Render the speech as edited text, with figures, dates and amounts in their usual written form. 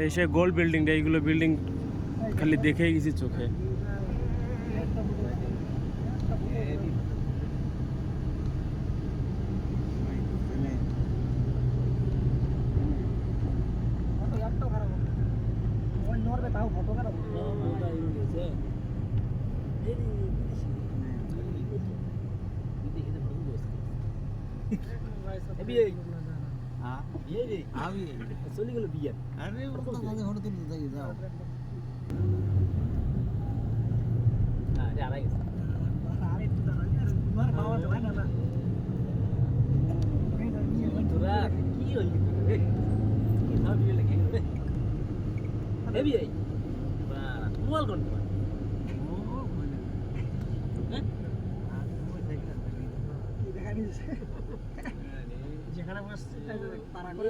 এই সে গোল বিল্ডিংটা, এইগুলো বিল্ডিং খালি দেখেই গেছি চোখে। চলে গেল বিয়ে। আরে হঠাৎ থেকে যাও আড়াই গেছে তোরা কি হইলি কি সব বিয়ে লেগে গেল রে বিয়ে বা মোবাইল কোন তোমার যেখানে বসছে তারা করে